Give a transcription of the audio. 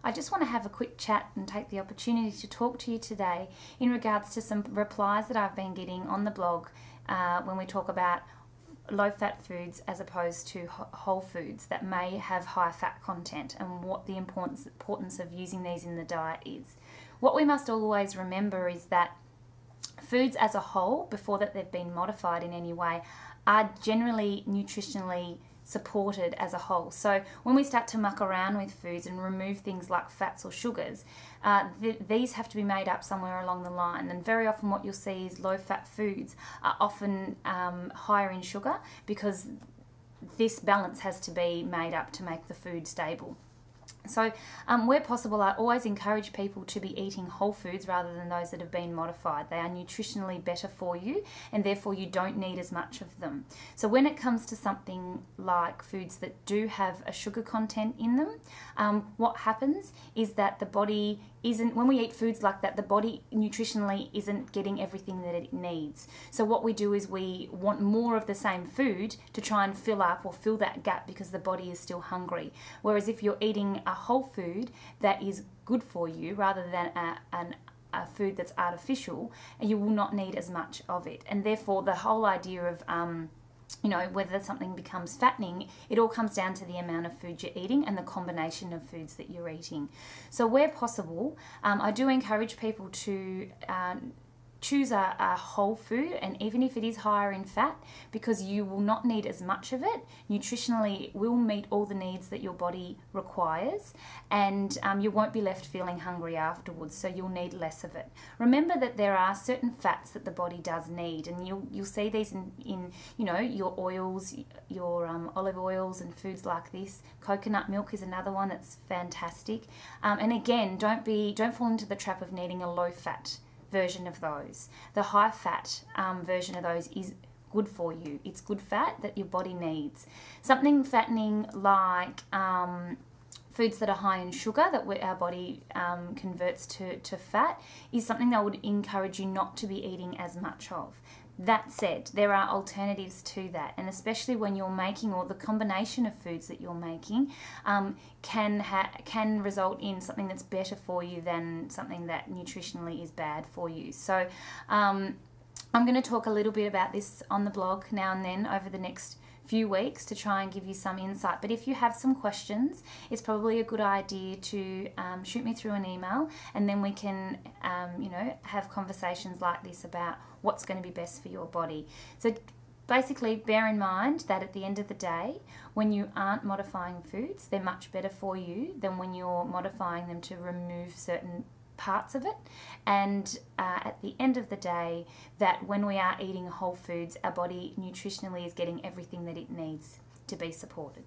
I just want to have a quick chat and take the opportunity to talk to you today in regards to some replies that I've been getting on the blog when we talk about low-fat foods as opposed to whole foods that may have high fat content, and what the importance of using these in the diet is. What we must always remember is that foods as a whole, before that they've been modified in any way, are generally nutritionally supported as a whole. So when we start to muck around with foods and remove things like fats or sugars, these have to be made up somewhere along the line. And very often what you'll see is low-fat foods are often higher in sugar, because this balance has to be made up to make the food stable. So where possible, I always encourage people to be eating whole foods rather than those that have been modified. They are nutritionally better for you, and therefore you don't need as much of them. So when it comes to something like foods that do have a sugar content in them, what happens is that the body isn't, when we eat foods like that, the body nutritionally isn't getting everything that it needs. So what we do is we want more of the same food to try and fill up or fill that gap, because the body is still hungry. Whereas if you're eating a whole food that is good for you rather than a food that's artificial, you will not need as much of it. And therefore the whole idea of whether something becomes fattening, it all comes down to the amount of food you're eating and the combination of foods that you're eating. So where possible, I do encourage people to choose a whole food, and even if it is higher in fat, because you will not need as much of it. Nutritionally, it will meet all the needs that your body requires, and you won't be left feeling hungry afterwards, so you'll need less of it. Remember that there are certain fats that the body does need, and you'll see these in your oils, your olive oils and foods like this. Coconut milk is another one that's fantastic. And again, don't fall into the trap of needing a low fat version of those. The high fat version of those is good for you. It's good fat that your body needs. Something fattening like foods that are high in sugar that our body converts to fat is something that I would encourage you not to be eating as much of. That said, there are alternatives to that, and especially when you're making, or the combination of foods that you're making can result in something that's better for you than something that nutritionally is bad for you. So I'm going to talk a little bit about this on the blog now and then over the next few weeks to try and give you some insight. But if you have some questions, it's probably a good idea to shoot me through an email, and then we can have conversations like this about what's going to be best for your body. So basically, bear in mind that at the end of the day, when you aren't modifying foods, they're much better for you than when you're modifying them to remove certain parts of it. And at the end of the day, that when we are eating whole foods, our body nutritionally is getting everything that it needs to be supported.